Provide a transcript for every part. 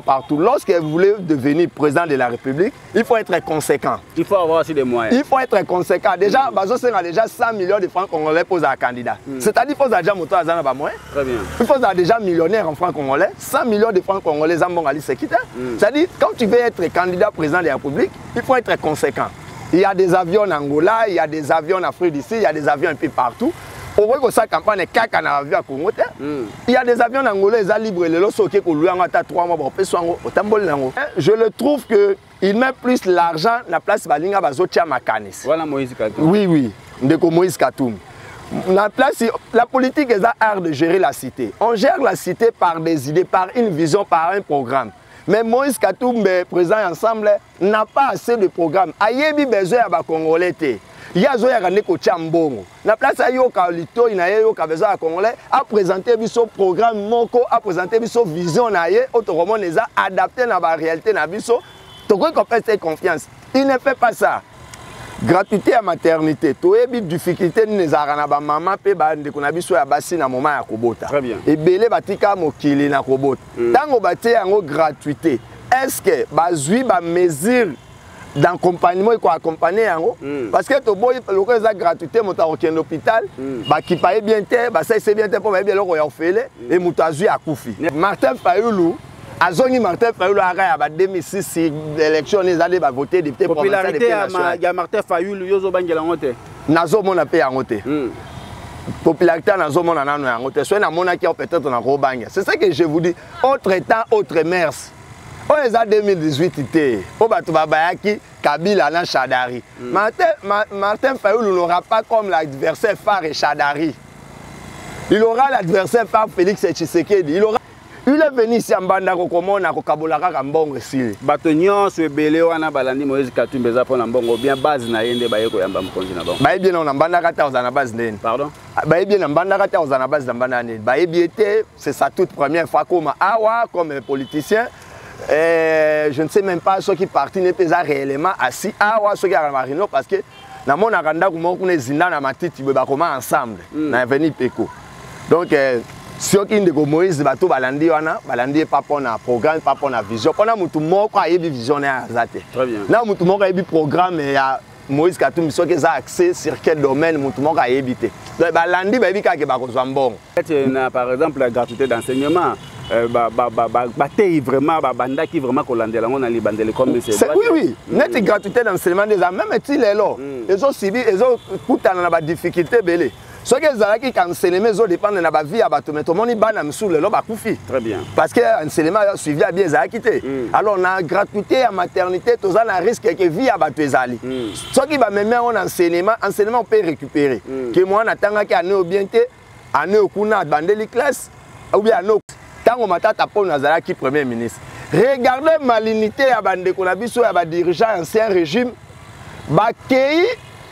Partout. Lorsque vous voulez devenir président de la République, il faut être conséquent. Il faut avoir aussi des moyens. Il faut être conséquent. Déjà, Bazo a déjà 100 millions de francs congolais pour un candidat. C'est-à-dire qu'il faut déjà monter à Zana moyen. Très bien. Il faut déjà millionnaire en francs congolais. 100 millions de francs congolais, Zambongali Sekita. C'est-à-dire, quand tu veux être candidat président de la République, il faut être conséquent. Il y a des avions en Angola, il y a des avions en Afrique d'ici, il y a des avions un peu partout. Au vrai que ça campagne caca na avion à Congo. Il y a des avions angolais libres les loso qui louent en 3 mois pour au tambol nango. Je le trouve que il met plus l'argent la place balinga bazotia makanis. Voilà Moïse Katoum. Oui, ndeko Moïse Katoum. La politique est l'art de gérer la cité. On gère la cité par des idées, par une vision, par un programme. Mais Moïse Katoum, président ensemble, n'a pas assez de programme. Ayebi besoin à Congolais. Il y a des Chambongo. La place à Yoka Lito, il y a Yoka besoin à Congolais, a présenté son programme Moko, a présenté son vision, autrement les a adapté à la réalité. Tu peux confiance. Il ne fait pas ça. Gratuité à maternité, tu as des difficultés, les aranaba maman, pe bande qu'on a biso ya bassi na moment ya kobota. Très bien. Et belé batika mokili na kobota. Tango baté en gratuité. Est-ce que bazui ba mesure d'accompagnement et quoi accompagner parce que to boy le cas de gratuité monta au hôpital ba qui paye bien terre ba ça c'est bien terre pour bien le royal fele et mutazu akufi Martin Fayulu azongi Martin Fayulu a ba 2006 élection les allez ba voter député popularité ya Martin Fayulu yozo bangela ngote nazo mona pe yangote popularité nazo mona nano yangote soit na mona qui peut-être na robanga c'est ça que je vous dis autre temps autre mers. On est en 2018, on va trouver Kabila na Chadari. Martin Fayulu n'aura pas comme l'adversaire phare Chadari. Il aura l'adversaire phare Félix Tshisekedi. Il est venu ici en Banda Kokomo na Kokabolaka Kambongo ici. Batonyon se belé wana balandi Moïse Katoum beza pour Nambongo bien base na yende ba yeko yamba mkonzi na bango. Ba bien on Banda Kata na base nene. Pardon? Ba bien on Banda Kata na base Banda nene. Ba biété c'est sa toute première fois comme awa comme politicien. Je ne sais même pas ceux qui partent n'est pas réellement assis à ceux qui ont marino parce que dans mon agenda comment on est zinda na matiti be ba comment ensemble na venir peko donc ceux qui ndeko Moïse bato balandi wana balandi pas pour na programme pas pour na vision on a mutu moko ayebi visionnaire azate très bien na mutu moko ayebi programme ya Moïse Katoum ceux qui ont accès sur quel domaine mutu moko ayebi te donc balandi ba yebi ka ke ba kozwa mbongo par exemple la gratuité d'enseignement vraiment banda qui vraiment colandela on a les bandele comme c'est oui net gratuité d'enseignement des même si les là ils ont subi ils ont kutana na difficulté belé ceux qui zalaki enseignement ils ont dépendre na ba vie à bato mais tout monde bana msou le ba kufi très bien parce que enseignement suivi a bien zalakité alors on a gratuité à maternité tous en risque que vie à bato ezali ceux qui va même on enseignement on peut récupérer que moi natanga ki année obienté année okuna bandeli classe ou bien année Tango matata pour Nazara qui premier ministre. Regardez malignité à bande qu'on a vu sur les dirigeants ancien régime. Bakei,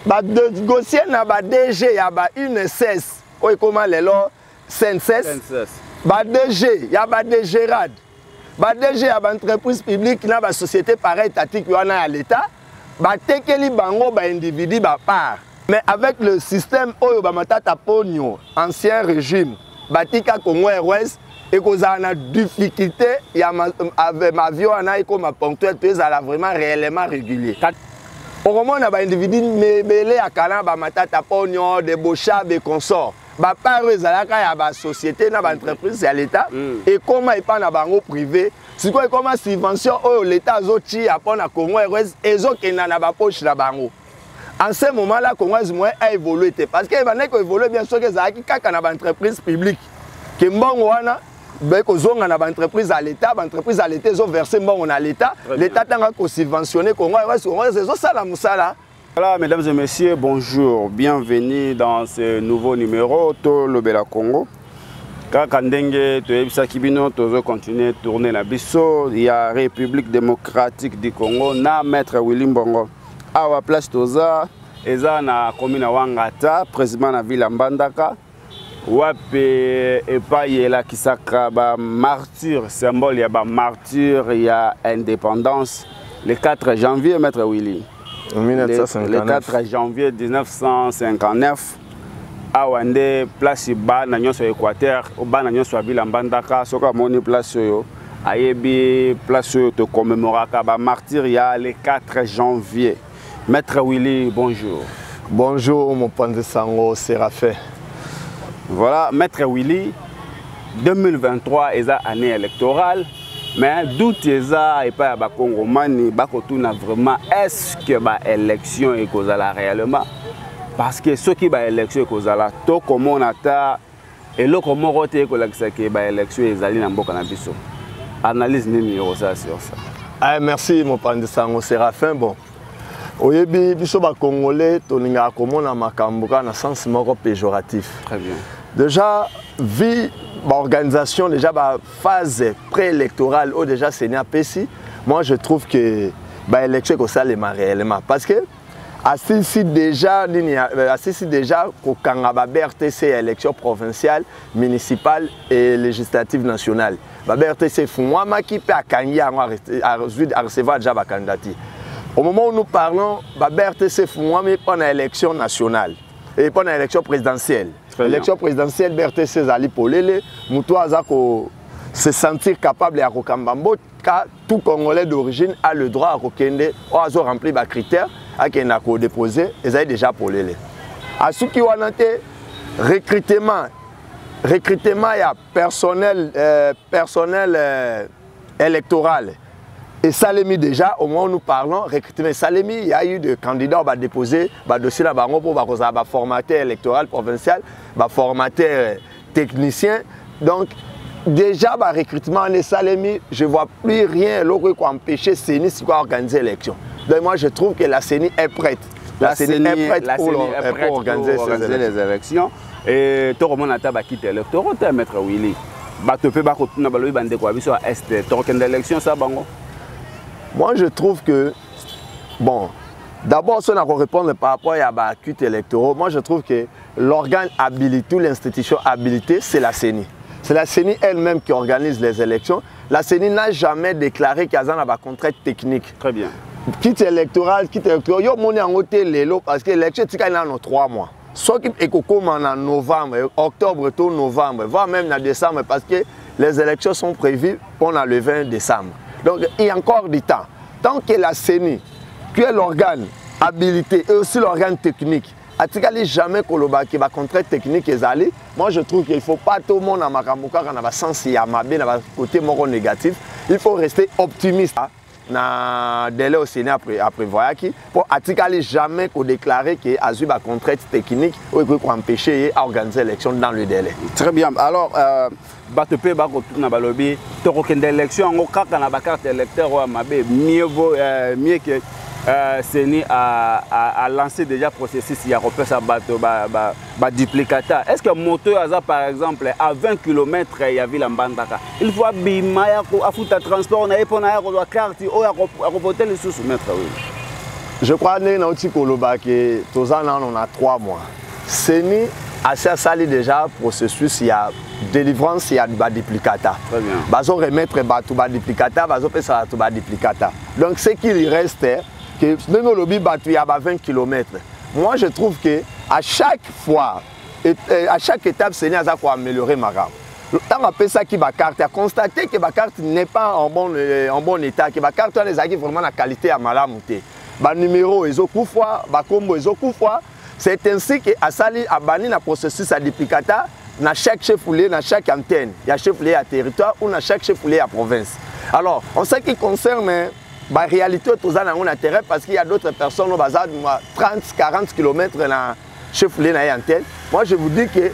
ba négocier na ba DG ya ba UNSS. Oy comment les lois CNSS. Ba DG ya ba DG RAD. Ba DG ya ba entreprise publique na ba société pareil étatique wana à l'état. Ba tekeli bango ba individu ba part. Mais avec le système oyo ba matata ponyo ancien régime. Batika Congo Airways et qu'on a une difficulté avec ma vie on a comme ponctuel tu es vraiment réellement régulier au moment on a des individus mêlés à Kana ba matata pognon des bocha des consorts ba par eux alaka ya ba société na ba entreprise à l'état et comment il pas na bango privé c'est quoi comment subvention au l'état zoti apon na Congo Airways ezo kena na ba poche na bango en ce moment là Congo Airways a évolué parce que va n'éco évoluer bien sûr que ça qui kaka na ba entreprise publique que mbongo wana bezonga na entreprise à l'état ils ont versé bon à l'état l'état tanga ko subventionner Congo c'est ça la musala. Voilà mesdames et messieurs, bonjour, bienvenue dans ce nouveau numéro to Lobela Congo. Kaka ndenge to ebisa kibino tozo continuer tourner la biso il y a République démocratique du Congo na maître Willy Mbongo awa place toza eza na commune Wangata président na ville Mbandaka. Wape epaye la kisaka ba martyr symbole ya ba martyr ya indépendance le 4 janvier maître Willy 1959 le 4 janvier 1959 awande place ba na nyonso Équateur ba na nyonso ville Mbandaka soka moni place yo ayebi place te commémoraka ba martyr ya le 4 janvier. Maître Willy, bonjour. Bonjour mon Pandé Sango Séraphin. Voilà, Maître Willy, 2023 est une année électorale, mais d'où est pas à Congo Mani, bakotuna vraiment est-ce que ba élection est causala réellement? Parce que ceux qui ba élection est causala, to comment on a et là comment on est que ba élection est allé dans mboka na biso. Analyse ni ça sur ça. Ah, merci mon Pandé Sango Séraphin. Bon. Oyebi biso ba Congolais toninga komona makambo na sens moko péjoratif. Très bien. Déjà vu l'organisation déjà la phase préélectorale ou déjà Seigneur Pessi, moi je trouve que l'élection que ça les réellement parce que assisi déjà qu'au Kangaba BRTC élection provinciale, municipale et législative nationale. La BRTC Fouama qui peut à recevoir déjà la candidature. Au moment où nous parlons, la BRTC Fouama pendant l'élection nationale et pendant l'élection présidentielle. L'élection présidentielle, BRTC Zali Polele, Moutou Azako se sentir capable de Kambambo, car tout Congolais d'origine a le droit à Kokende, ou à remplir les critères, à Kenako déposer, et ça est déjà Polele. À ce qui est recrutement, il y a personnel électoral. Et Salemi déjà, au moment où nous parlons, recrutement Salemi, il y a eu des candidats qui ont déposé le dossier pour le formateur électoral provincial, le formateur technicien. Donc, déjà, le recrutement de Salemi, je ne vois plus rien qui empêcher CENI de organiser l'élection. Donc, moi, je trouve que la CENI est prête. La CENI est prête pour organiser les élections. Et tout le monde a quitté l'électorat, Maître Willy. Moi, je trouve que, bon, d'abord, si on a répondre par rapport à la culte électorale, moi, je trouve que l'organe habilité, l'institution habilitée, c'est la CENI. C'est la CENI elle-même qui organise les élections. La CENI n'a jamais déclaré qu'il y a une contrainte technique. Très bien. Quitte électorale, il y a un hôtel parce que l'élection est dans 3 mois. Soit qu'il est en novembre, octobre, novembre, voire même en décembre, parce que les élections sont prévues pendant le 20 décembre. Donc, il y a encore du temps. Tant que la CENI, qui est l'organe habilité et aussi l'organe technique, a jamais que la contrainte technique est allée, moi je trouve qu'il ne faut pas tout le monde dans le sens côté négatif. Il faut rester optimiste dans le délai au Sénat à prévoir pour jamais déclarer qu'il y a eu une contrainte technique pour empêcher d'organiser l'élection dans le délai. Très bien. Alors, l'élection, carte électeur, mieux que CENI a lancé déjà le processus, il y a un duplicata. Est-ce que moto par exemple, à 20 km, il y a la Mbandaka? Il faut que transport, carte, les sous mettre. Je crois que on a 3 mois. CENI a sali déjà processus, il y a délivrance, il y a du duplicata. Très bien. Bazo remettre le duplicata, bazo pesa le duplicata. Donc ce qu'il reste, que même au lobby il y a 20 km. Moi je trouve que à chaque fois, à chaque étape, CENI a améliorer ma gamme. Tant qu'on ça qui va carte, à constater que la carte n'est pas en bon état, que la carte a vraiment la qualité à malamouté. Le numéro est au coup fois, le combo est au coup fois. C'est ainsi que Asali a banni le processus à duplicata dans chaque chef-lieu, dans chaque antenne. Il y a chef-lieu à territoire ou dans chaque chef-lieu à province. Alors, en ce qui concerne la réalité, tout ça a un intérêt parce qu'il y a d'autres personnes qui ont 30-40 km dans le chef-lieu dans l'antenne. Moi, je vous dis que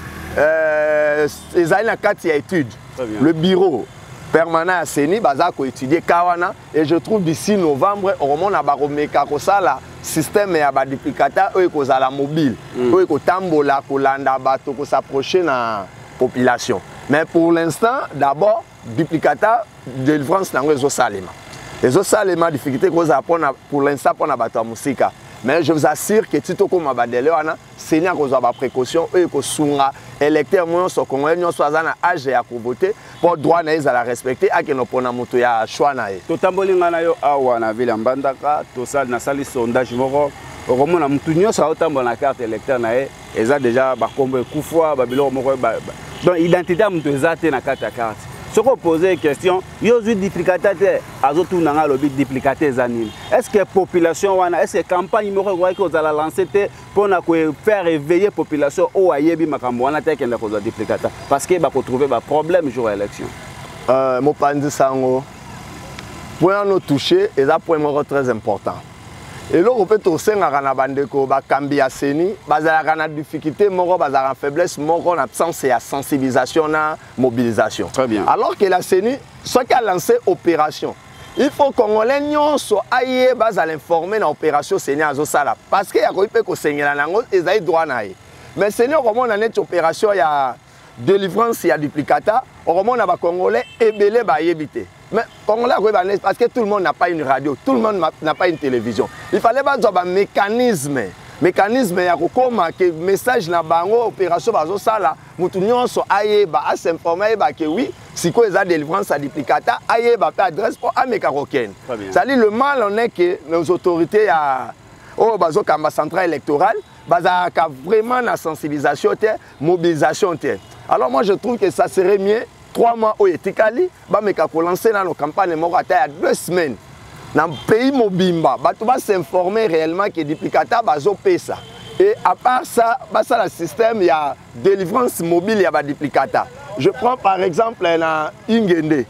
les années 4 études, le bureau permanent à CENI, il étudié Kawana et je trouve d'ici novembre, au moment où on a système ya ba duplicata oyo kozala mobile oyo kotambola kolanda bato ko s'approcher na population. Mais pour l'instant, d'abord duplicata délivrance nango ezo salema difficulté koza pour l'instant pour na bato ya musika. Mais je vous assure que si toko mabadele wana CENI akozwa ba précaution oyo kosunga électeur nyonso congolais nyonso aza na âge ya kovoter pour droit na ezala respecter akeno pona moto ya choix na ye. Totamboli ngana yo awa na ville Mbandaka tosali na sali sondage moko okomona mutu nyonso aotambola na carte électeur na ye eza déjà bakombo ekufwa babilo moko donc identité ya mutu eza te na carte ya carte. Ce qu'on posait question, il y a une duplicata, est-ce que la population, est-ce que la campagne que vous allez lancer pour faire éveiller la population au Ayebi Makamouana duplicata? Parce qu'il va trouver des problèmes sur l'élection. Mon pandi sango, point nous toucher, et ça point très important. Et là, on peut aussi na bandeko ba kambi aseni, bazala na difficulté, moro bazala faiblesse, moro absence et sensibilisation na mobilisation. Très bien. Alors que la CENI, ce qui a lancé opération, il faut qu'on les nyonso aye bazala informer na opération CENI azo sala parce que ya ko ipe ko sengela nango ezai droit na ye. Mais CENI comme on a net opération ya délivrance ya duplicata, on a ba congolais ebele ba yebité. Mais Congolais, parce que tout le monde n'a pas une radio, tout le monde n'a pas une télévision. Il fallait avoir un mécanisme. Mécanisme, il y a un message dans la opération, à s'informer que oui, si vous avez délivrance à duplicata, il y a adresse pour un mécarocaine. C'est-à-dire le mal on est que nos autorités au centrale électorale, vraiment la sensibilisation, mobilisation. Alors moi je trouve que ça serait mieux. 3 mois au Etikali, bameka ko lancer dans nos campagnes morata il y a 2 semaines. Dans le pays mobimba, tu vas s'informer réellement que duplicata bazo pesa. Et à part ça, le système il y a délivrance mobile il y a duplicata. Je prends par exemple na Ingende.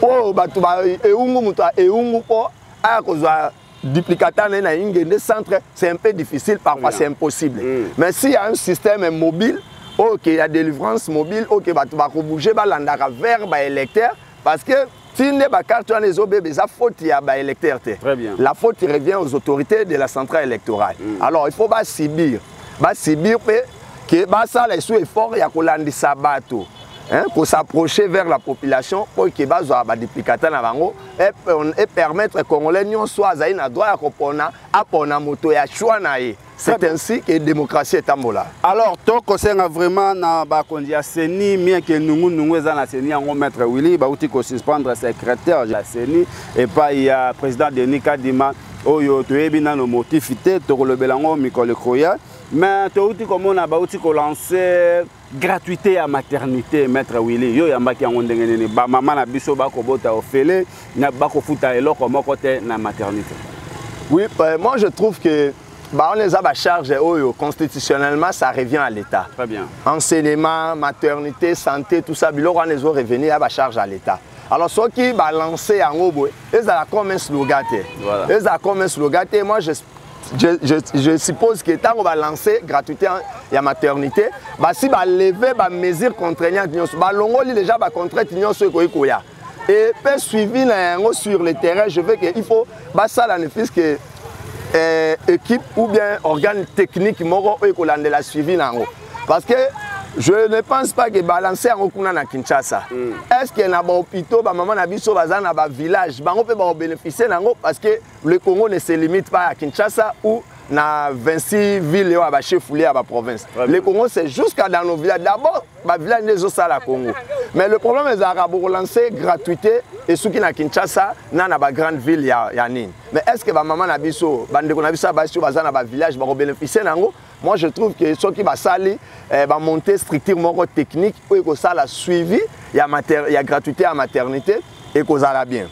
Oh batu ba eungu muta eungu po a kozwa duplicata na Ingende centre, c'est un peu difficile parfois c'est impossible. Mais s'il y a un système mobile ok, il y a délivrance mobile, ok, tu vas bouger vers les électeurs parce que si tu n'as pas carte, ça faute il y a électeurs. Très bien. La faute revient aux autorités de la centrale électorale. Alors il faut pas subir que ça les sous efforts il y a que sabato. Pour s'approcher vers la population pour que les duplicata na bango et permettre qu'on les soit à droit à moto ya choix na ye. C'est ainsi que la démocratie est en là. Alors, toi, tu as vraiment la CENI, bien que nous sommes la CENI, on mettre Willy, tu as suspendre le secrétaire de la CENI, et pas il y a le président Denis Kadima, tu as bien le motif, tu as le Belango, Mikole Kroya, mais tu as lancé gratuité à maternité, maître Willy. Yo yamba ki ango ndengene ba maman na biso ba ko bota ofele na ba ko futa eloko moko te na maternité. Oui, moi je trouve que on les a charge constitutionnellement, ça revient à l'État. Très bien. Enseignement, maternité, santé, tout ça, on les a revenus à charge à l'État. Alors, ceux qui ont lancé en haut, ils ont comme un slogan. Ils ont comme un slogan. Moi, je suppose que tant qu'on va lancer gratuité et la maternité, si on lever les mesures contraignantes, on va déjà contraindre ceux qui ont et pour suivi sur le terrain, je veux qu'il faut ça que équipe ou bien organe technique moro de la suivi parce que je ne pense pas que balancer en okuna na Kinshasa. Est-ce que na ba hôpital ba maman na biso baza na ba village bango pe ba bénéficier nango parce que le Congo ne se limite pas à Kinshasa ou na 26 villes ou à ba chef lié à ba province. Le Congo c'est jusqu'à dans nos villages d'abord ba village des autres la Congo. Mais le problème est à relancer gratuité et ceux qui na Kinshasa na ba grande ville ya nini. Mais est-ce que ba maman na biso bande ko na biso ba baza na ba village ba bénéficier nango? Moi je trouve que ceux qui va sali va monter strictement technique pour que ça la suivi il y a gratuité à maternité et que ça la bien.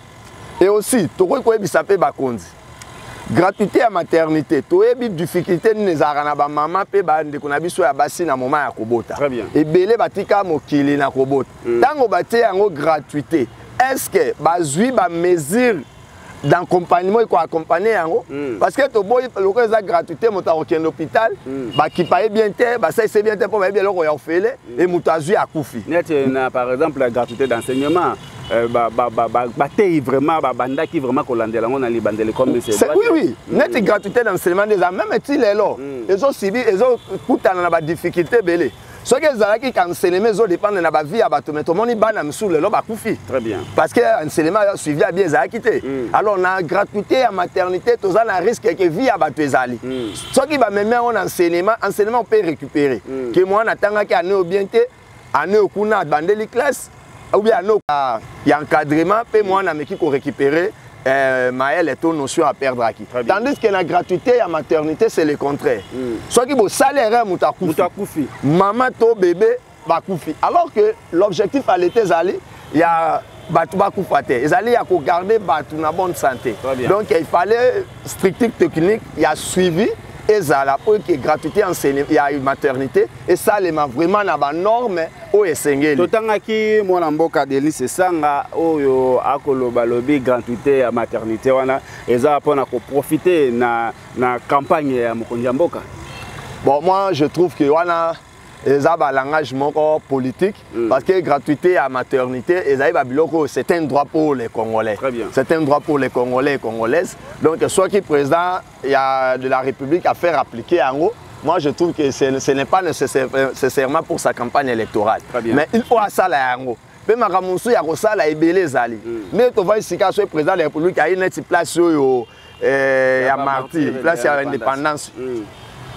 Et aussi to ko ebisa pe ba konzi. Gratuité à maternité, tu as des difficultés les arana ba maman pe ba ndeko na biso ya basi na moment ya kobota. Très bien. Et belé batika mokili na kobota. Tango baté yango gratuité. Est-ce que bazui ba mesure d'accompagnement et accompagner yango parce que to boy le ko za gratuité moto akokende l'hôpital ba ki paye bien te ba ça c'est bien te pour bien le ya ofele et moto azui akufi. Net na par exemple la gratuité d'enseignement vraiment bandaki vraiment kolandela ngona libandele comme c'est oui net gratuité d'enseignement des même est-il là ils ont subi ils ont kutana na ba difficulté belé ce que ezalaki qu'enseignement zo dépendre na ba vie ya bato mais to moni bana msou lelo ba kufi. Très bien. Parce que enseignement suivi a bien ezalaki te. Alors na gratuité à maternité to za na risque que vie ya bato ezali. Ce qui va même on enseignement on peut récupérer. Que moi na tanga ki année bien te année okuna bandeli classe ou bien année il y a encadrement pe moi na meki ko récupérer Maël est une notion à perdre à qui. Tandis que la gratuité à maternité, c'est le contraire. Soit qui vous salaire moutakufi. Maman to bébé bakoufi. Alors que l'objectif à l'été zali il y a Batoubakou Fate. Ils allaient garder Batou na bonne santé. Donc il fallait strict technique, il y a suivi. Et ça, la gratuité enseignement, il y a une maternité. Et ça, les vraiment na ba norme au esengeli. Totanga ki mwana mboka Delice sanga oyo akoloba lobi gratuité à maternité wana eza pona ko profiter na campagne ya mokonzi mboka. Bon, moi je trouve que wana eza ba langage moko politique parce que gratuité à maternité eza biloko c'est un droit pour les Congolais. C'est un droit pour les Congolais et Congolaises. Donc soit qui président il y a de la République à faire appliquer en haut. Moi je trouve que ce n'est pas nécessairement pour sa campagne électorale. Mais il faut ça là en haut. Même à Ramonsu, il y a ça là ebele zali. Mais tu vois ici quand le président de la République a une place yo à Marty, place à l'indépendance.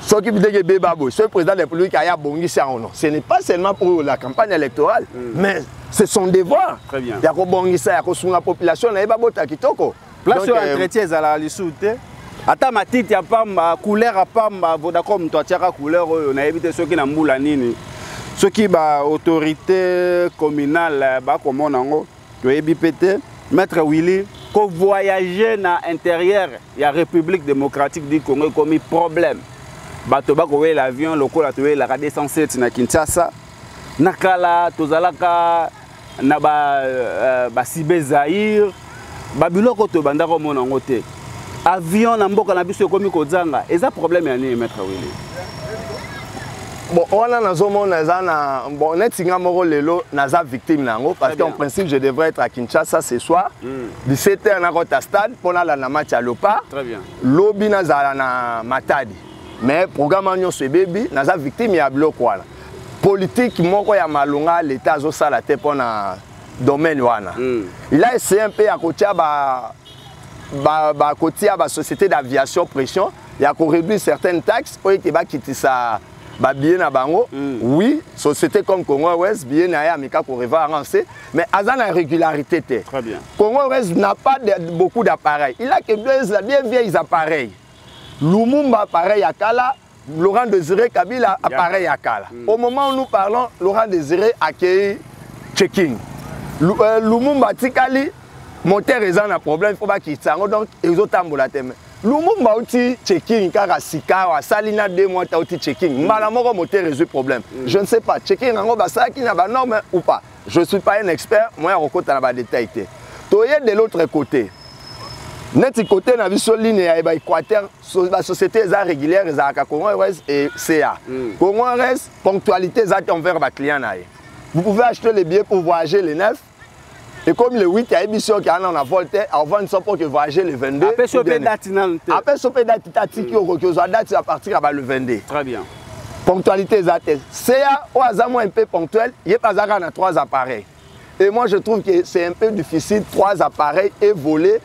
Ce qui veut dire que ce président de la République a bongi ça ou non. Ce n'est pas seulement pour la campagne électorale, mais c'est son devoir. Très bien. Il y a bongi ça, il y a sur la population, il y a bota kitoko. Place sur entretien à la lissoute. Ata matite ya pamba couleur ya pamba Vodacom to tiaka couleur oyo na éviter ceux qui na mbula nini. Ceux qui ba autorité communale ba komona ngo to ebi pété maître Willy ko voyager na intérieur ya République démocratique du Congo comme problème. Bato bako we l'avion lokola to we la 207 na Kinshasa nakala tozalaka na ba Sibé Zaïre ba biloko to banda ko mona ngote avion na mboka na biso komi kozanga eza problème ya nini maître Willy. Bon on a nazomona na bon netinga moko lelo naza victime nango parce qu'en principe je devrais être à Kinshasa ce soir 17h na kota stade pour la match à Lopa. Très bien. Lobi nazala na Matadi. Mais programme nyonso bebi naza victime ya biloko wana. Politique moko ya malonga l'état zo sala te pona domaine wana. Il a essayé un peu à kotia kotia société d'aviation pression, il y a réduire certaines taxes pour que ba kitisa ba billet na bango. Oui, société comme Congo West billet na ya mika ko revarancer, mais azana régularité te. Très bien. Congo West n'a pas beaucoup d'appareils. Il a que bien vieilles appareils. Lumumba appareil à Kala, Laurent Désiré Kabila appareil à Kala. Au moment où nous parlons, Laurent Désiré accueille checking. Lumumba Tikali, moteur est un problème, il faut pas qu'il s'en donc ils ont tambola teme. Lumumba outil checking car sika wa salina 2 mois ta outil checking. Malamoko moteur résout problème. Je ne sais pas checking ngo basa qui n'a pas norme ou pas. Je suis pas un expert, moi on compte na ba détail té. Toye de l'autre côté. Net côté na biso ligne ya Équateur, la société est régulière za Congo West et CA. Congo West ponctualité za envers les clients na. Vous pouvez acheter les billets pour voyager le 9 et comme le 8 il y a émission qui a en volte avant une fois pour que voyager le 22. Après choper date nanté. Après choper date tatiki au que ça date à partir à le 22. Très bien. Ponctualité za CA au hasard un peu ponctuel, il y a pas à 3 appareils. Et moi je trouve que c'est un peu difficile 3 appareils et voler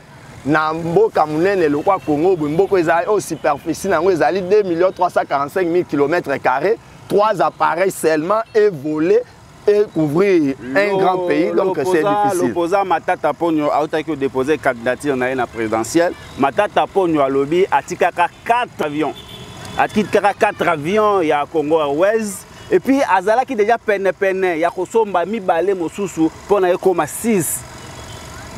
na mboka munene lokwa Congo mboko ezali au superficie nango ezali 2 345 000 km², 3 appareils seulement et voler et couvrir un grand pays donc c'est difficile. L'opposant Matata Ponyo a déposé candidature na la présidentielle. Matata Ponyo a lobby atikaka 4 avions. Atikaka 4 avions ya Congo Airways et puis azala qui déjà peine ya kosomba mibale mosusu pona ekoma 6.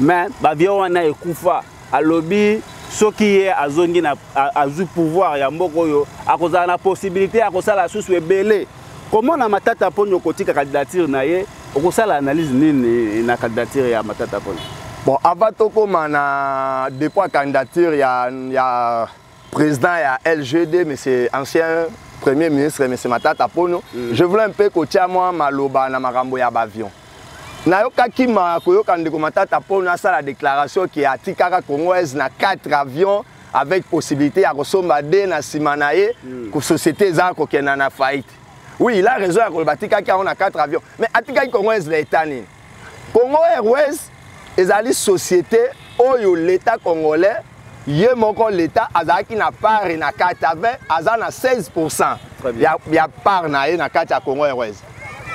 Mais l'avion wana ekufa à lobby ce qui est à zone à pouvoir ya mboko yo akozala na possibilité akosala susu ebele. Comment na Matata Ponyo kotika candidature na ye okosala analyse nini na candidature ya Matata Ponyo? Bon avant tokoma na dépôt candidature ya président ya LGD mais c'est ancien premier ministre mais c'est Matata Ponyo. Je voulais un peu kotia moi maloba na makambo ya avion. Nayoka ma koyoka ndeko Matata Ponyo ça la déclaration qui a tikaka Congo West na 4 avions avec possibilité à resomba de na simanaye que société za ko kena na faillite. Oui, il a raison à Kolbatika qui a 4 avions mais atika Congo West l'état ni. Congo Airways ezali société oyo l'état congolais yé moko l'état azaki na part na 80 azana 16%. Ya part na na 4 ya Congo Airways.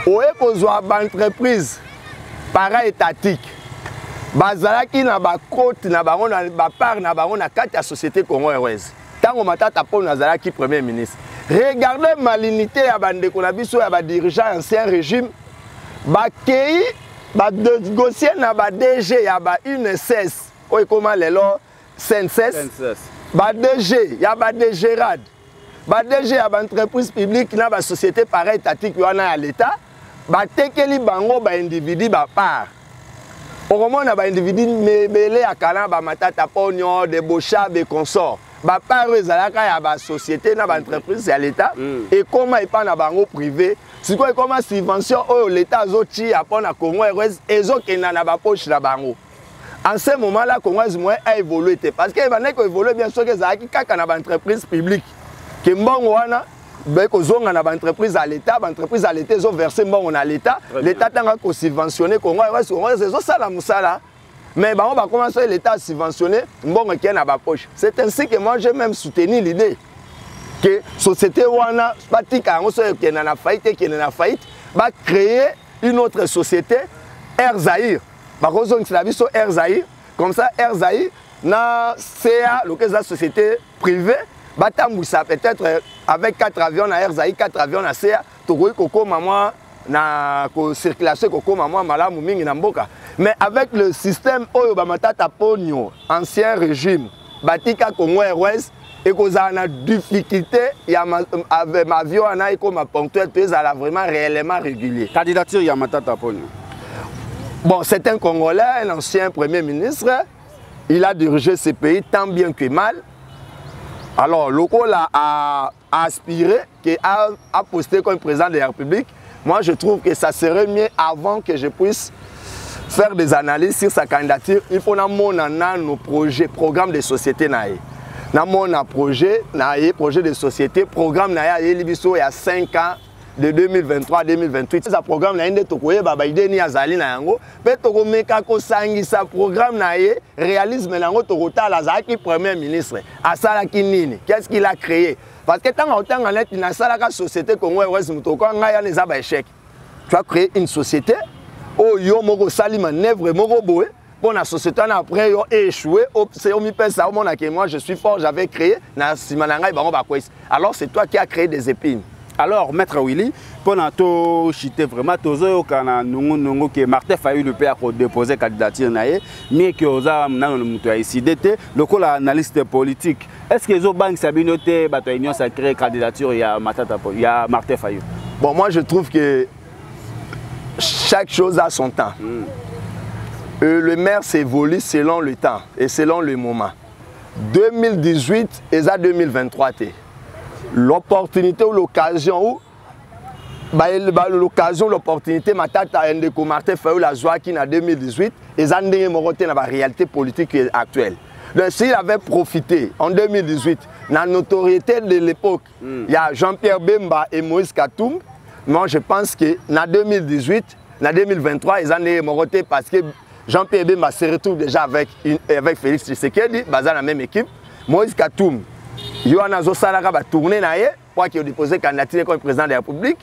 Oye kozwa ba entreprise para étatique bazalaki na ba côte na bango na ba part na bango na 4 ya société Congo Airways. Tango Matata Ponyo azalaki premier ministre. Regardez malignité ya bandeko na biso ya ba dirigeant ancien régime ba kei ba négocier na ba DG ya ba UNSS oyo comment lelo CNSS ba DG ya ba DGRAD ba DG ya ba entreprise publique na ba société pareil étatique wana ya l'état ba tekeli bango ba individu ba part okomona ba individu mebele ya kana ba matata ponyo de bocha be consort ba part ezalaka ya ba société na ba entreprise ya l'état et comment epa na bango privé siko comment subvention oyo l'état azoti apona Congo Airways ezokenda na ba poche na bango. En ce moment là Congo Airways a évolué parce que va neko évoluer bien sûr que ezalaki kaka na ba entreprise publique ke mbongo wana beko zonga na ba entreprise à l'état ezo verser mbongo na l'état tanga ko subventionner Congo Airways ezo sala musala mais bango ba commencer l'état subventionner mbongo qui na ba poche. C'est ainsi que moi j'ai même soutenu l'idée que société wana batika ngo so qui na faillite va créer une autre société Air Zaïre ba kozo ntsila biso Air Zaïre comme ça Air Zaïre na CA la société privée batamboussa peut-être avec 4 avions na Air Zaïre 4 avions na CA tokoyi koko mama na ko circulation koko mama malamu mingi na mboka mais avec le système oyo ba matata ponyo ancien régime batika Congo Airways et qu'on a une difficulté avec ma avion et comme ma ponctuel là vraiment réellement régulier. Candidature Yamatata Ponyo. Bon, c'est un Congolais, un ancien premier ministre. Il a dirigé ce pays tant bien que mal. Alors, le Col a aspiré, a posté comme président de la République. Moi, je trouve que ça serait mieux avant que je puisse faire des analyses sur sa candidature. Il faut nos projets, programmes de société. Dans mon projet de société, programme il y a 5 ans, de 2023 à 2028. Ce programme il y a idée ni azali na yango, pe toko meka ko sangisa programme na ye réalisme na yango tokota la zaki premier ministre. Asala kinini, qu'est-ce qu'il a créé? Parce que tant autant en net na sala ka société Congo Airways mutoko nga ya les aba échec. Tu as créé une société oh yo moko sali manœuvre moko boé. Bon, la société après a échoué. C'est moi je suis fort, j'avais créé. Alors c'est toi qui as créé des épines. Alors, Maître Willy, pendant tout chité vraiment, que Martin Fayulu peut déposer candidature, mais que vous avez décidé, le analyste politique. Est-ce que les autres banques Sabinoté, Union sacrée candidature, il y a Martin Fayulu? Bon, moi je trouve que chaque chose a son temps. Le maire s'évolue selon le temps et selon le moment. 2018 et 2023, l'opportunité ou l'occasion, l'opportunité, Martin Fayulu la joie qui en 2018 et la réalité politique actuelle. Donc s'il avait profité en 2018, la notoriété de l'époque, il y a Jean-Pierre Bemba et Moïse Katumbi, moi je pense que en 2018, en 2023, ils ont moroté parce que Jean-Pierre Bemba se retrouve déjà avec Félix Tshisekedi, dans la même équipe. Moïse Katumbi, Yohana Zosalaka va tourner pour qu'il ait déposé candidature comme président de la République.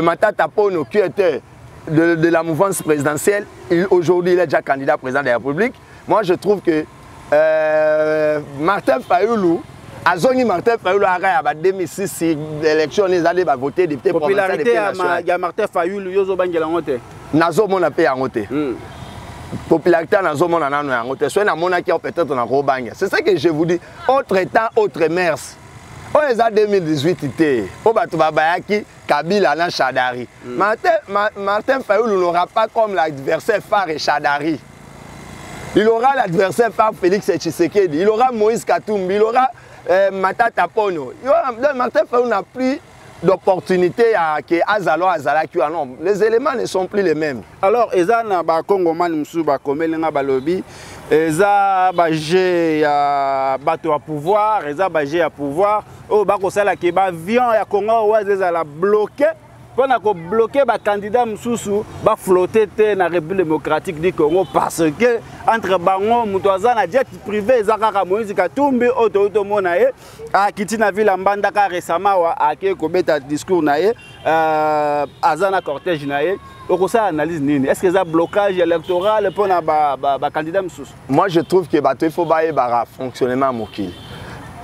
Matata Ponyo, qui était de la mouvance présidentielle, aujourd'hui il est déjà candidat président de la République. Moi je trouve que Martin Fayulu, Martin Fayulu a 2006 l'élection, ils allaient voter député provincial de il y a Martin Fayulu, Yozo Bangelangote. Nazo mon appel à voter. Popularité dans ce monde, c'est ça que je vous dis. Autre temps, autre mers. On est en 2018, Kabila na Chadari. Martin Fayulu n'aura pas comme l'adversaire phare Chadari. Il aura l'adversaire phare Félix Tshisekedi. Il aura Moïse Katumbi. Il aura Matata Ponyo. Martin Fayulu n'a plus d'opportunités que Azalo Azalaki. Non, les éléments ne sont plus les mêmes. Alors, Ezana ba Congoman Msu ba Komelenga balobi, Eza ba G à bateau à pouvoir, Eza ba G à pouvoir. Oh ba kosala ke ba avion ya Congo wa ezala bloqué. Pendant qu'on bloquait les candidats Moussou, va flotter dans la République démocratique du Congo parce que entre Bango, Moutouazan, la jet privé, Zakara Moïse Katumbi, Oto Monae, à Kitina Ville Mbandaka récemment, à Kekobeta discours Nae, Azana Cortège Nae. Okosa analyse nini. Est-ce que ça blocage électoral pour les candidats Moussou? Moi je trouve que il faut fonctionnement mokil.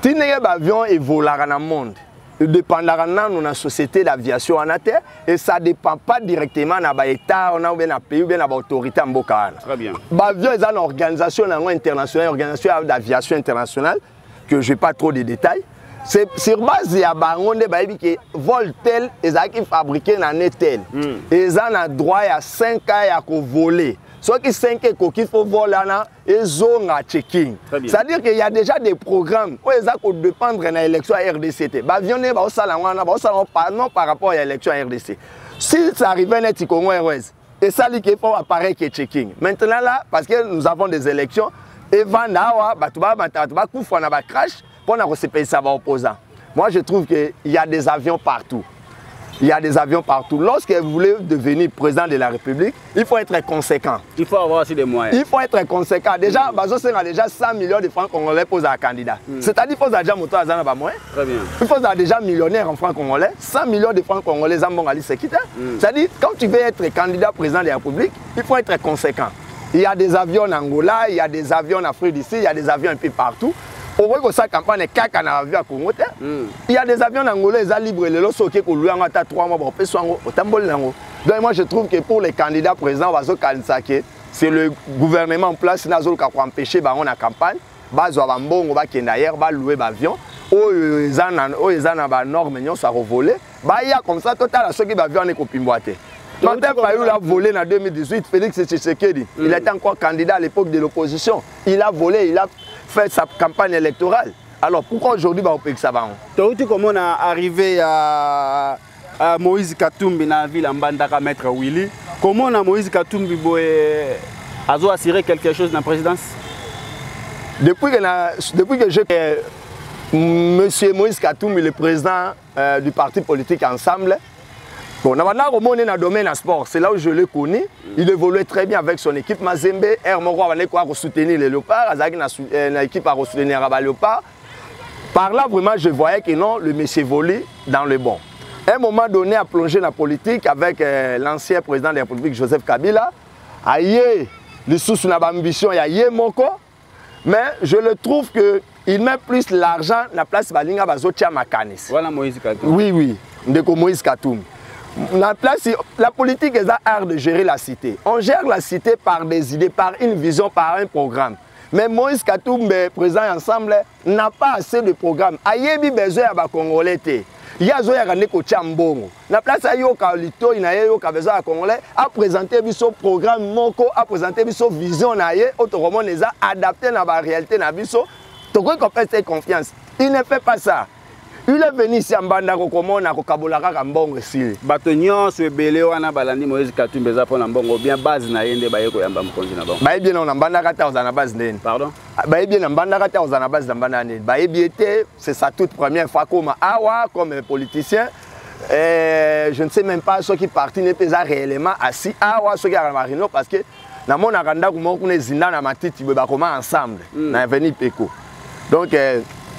Tineye avion et volar dans le monde. dépendra dans la société d'aviation en terre et ça ne dépend pas directement de l'État, ou d'un pays ou de l'autorité en Boka. Très bien. L'avion est une organisation internationale, organisation d'aviation internationale, que je n'ai pas trop de détails. C'est sur base de Bangonde qui vol tel et qui fabriqué dans un tel. Et ils ont droit à 5 ans à voler. Ceux qui 5 ans qu'il faut voler, ils ont un checking. C'est-à-dire qu'il y a déjà des programmes où ils ont dépendre de l'élection à RDC. L'avion n'est pas non par rapport à l'élection à RDC. Si ça arrive à être Congo Airways, et ça dit qu'il faut appareil qui est checking. Maintenant là, parce que nous avons des élections, et Vandawa, crash. Pour se payer ça va opposant. Moi, je trouve qu'il y a des avions partout. Il y a des avions partout. Lorsque vous voulez devenir président de la République, il faut être conséquent. Il faut avoir aussi des moyens. Il faut être conséquent. Déjà, Bazo Senga a déjà 100 millions de francs congolais pour un candidat. C'est-à-dire qu'il faut déjà moto à Zana moyen. Très bien. Il faut déjà millionnaire en francs congolais. 100 millions de francs congolais, Zambon Ali Sekita. C'est-à-dire, quand tu veux être candidat président de la République, il faut être conséquent. Il y a des avions en Angola, il y a des avions en Afrique d'ici, il y a des avions un peu partout. Au moins que ça campagne caca na avion à Congo. Il y a des avions angolais libres les lots qui ont 3 mois pour au tambol. Donc moi je trouve que pour les candidats présents c'est le gouvernement en place qui a empêché la campagne. Bazo bambongo ba kendayer ba louer avion. Ils ont normes ça revolé. Ba il y a comme ça total ceux qui va avion ko pimboate. Martin Fayulu a volé en 2018, Félix Tshisekedi. Il était encore candidat à l'époque de l'opposition. Il a volé, il a fait sa campagne électorale. Alors pourquoi aujourd'hui on peut que ça va? Comment on est arrivé à Moïse Katumbi dans la ville en Bandaka, Maître Willy? Comment on a Moïse Katumbi a assuré quelque chose dans la présidence? Depuis que j'ai Monsieur Moïse Katumbi, le président du parti politique Ensemble, bon, on a dans le domaine sport, c'est là où je l'ai connu. Il évoluait très bien avec son équipe Mazembe. Hermoro a soutenir les Léopards, une équipe a soutenir les Léopards. Par là, vraiment, je voyais que non, le monsieur volait dans le bon. À un moment donné, a plongé dans la politique avec l'ancien président de la République, Joseph Kabila. Aïe, le sous n'a pas ambition, il y a Moko. Mais je le trouve qu'il met plus l'argent dans la place Balinga Bazotia Makanis. Voilà Moïse Katumbi. Oui, oui, Ndeko Moïse Katumbi. La politique est l'art de gérer la cité. On gère la cité par des idées, par une vision, par un programme. Mais Moïse Katumbi, président ensemble, n'a pas assez de programme. Ayebi besoin à Congolais. Il y a besoin de Chambongo. La place à Yoka Lito, il y a besoin à Congolais, a présenté son programme Moko, a présenté son vision, autrement les a adapté à la réalité. Tu crois qu'on fait confiance. Il ne fait pas ça. Il est venu ici en Banda Kokomo na Kokabolaka Kambongo ici. Batonyon se belé wana balandi Moïse Katumbi za pona mbongo bien base na yende ba yeko yamba mkonzi na bango. Ba bien on Banda kata na base nene. Pardon? Ba bien en Banda kata na base Banda nene. Ba biété, c'est sa toute première fois comme awa comme politicien. Je ne sais même pas ceux qui partent n'est pas réellement assis awa ceux qui à Marino parce que na mon aranda ko mo kuna zinda na matiti ba koma ensemble na avenue Peko. Donc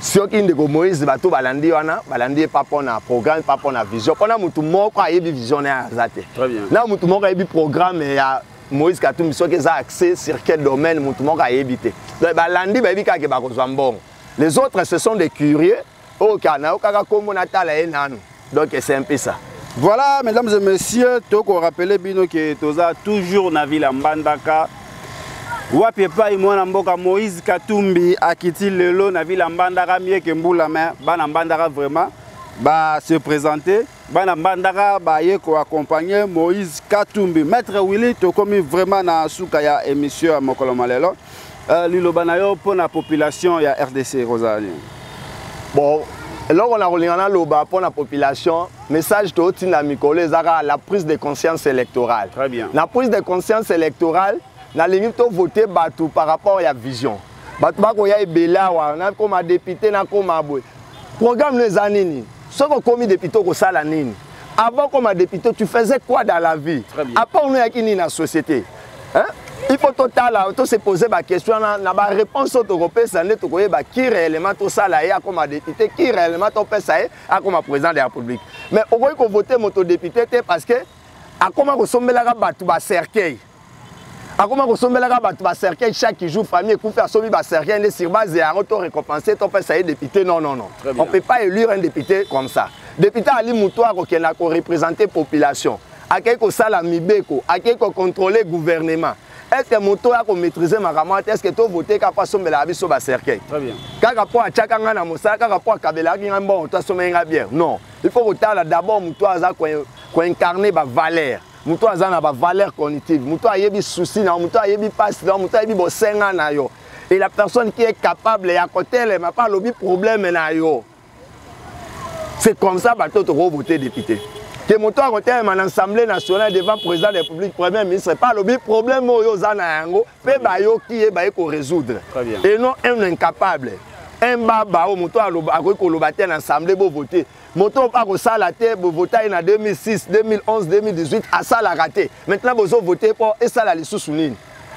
si on a Moïse bato balandi wana balandi pas pour un programme pas pour une vision on a mutu moko ayebi visionnaire azate très bien na mutu moko ayebi programme ya Moïse Katumbi so que ça accès sur quel domaine mutu moko ayebi te donc balandi ba bika ke ba kozwa mbongo les autres ce sont des curieux au kana au kaka kombo na tala enano donc c'est un peu ça. Voilà mesdames et messieurs toko rappeler bino que toza toujours na ville Mbandaka. Wapi pa imona mboka Moïse Katumbi akiti lelo na ville Mbandaka mieux que Mbula mais bana Mbandaka vraiment ba se présenter bana Mbandaka ba yeko accompagner Moïse Katumbi Maître Willy to komi vraiment na suka ya émission à Mokolo Malelo lilo banayo pour la population ya RDC Rosalie. Bon là on a relingana loba pour la population message to tina mikolo ezaka la prise de conscience électorale. Très bien. La prise de conscience électorale na limite to voter batou par rapport à la vision. Batou ba ko ya ebela wa na comme député na comme aboy. Programme les anini. Ce qu'on commis député ko sala nini. Avant comme député tu faisais quoi dans la vie? À part on ya kini na société. Hein? Il faut total to se poser la question na ba réponse européenne ça ne to ko ba qui réellement to sala ya comme député qui réellement to pesa ya comme président de la République. Mais au ko voter moto député parce que a comment ko sombela ka batou ba cercueil. Akoma kosombelaka bato ba cercueil chaque jour famille ekufa sobi ba cercueil ne sur base ya auto récompenser ton fait ça est député non. On peut pas élire un député comme ça. Député ali mutoa ko kena ko représenter population. Akei ko sala mibeko, akei ko contrôler gouvernement. Est-ce que moto a maîtriser ma camarade? Est-ce que tu as voté qu'à pas sommer la biso ba cercueil? Très bien. Quand rapport à Tchakanga na Moussa, quand rapport à Kabela qui a bon, toi sommer bien. Non. Il faut voter d'abord moto a ko incarner ba valeur. Moto a na ba valeur cognitive. Moto a yebi souci na moto a yebi passe na moto a yebi bo senga na yo. Et la personne qui est capable à côté elle m'a pas lobi problème na yo. C'est comme ça bateau to voter député. Que mon toit côté à l'Assemblée nationale devant le président de la République, premier ministre, pas le problème au Yozanayango, mais bayo qui est bayo résoudre. Et non un incapable. Un baba au moto à l'Assemblée l'Assemblée pour voter. Moto pas au salle à terre pour voter en 2006, 2011, 2018 à ça la raté. Maintenant vous voter pour et ça la sous-souligne.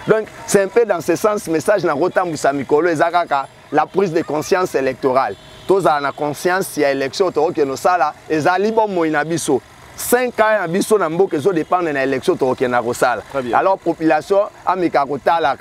Donc c'est un peu dans ce sens message na Rotam Busamikolo et Zakaka la prise de conscience électorale. Tous en a conscience si y a élection au que nos sala et Zalibo Moinabiso. 5 ans à biso na mboka zo dépendre na élection to ke na rosala. Alors population amikakota la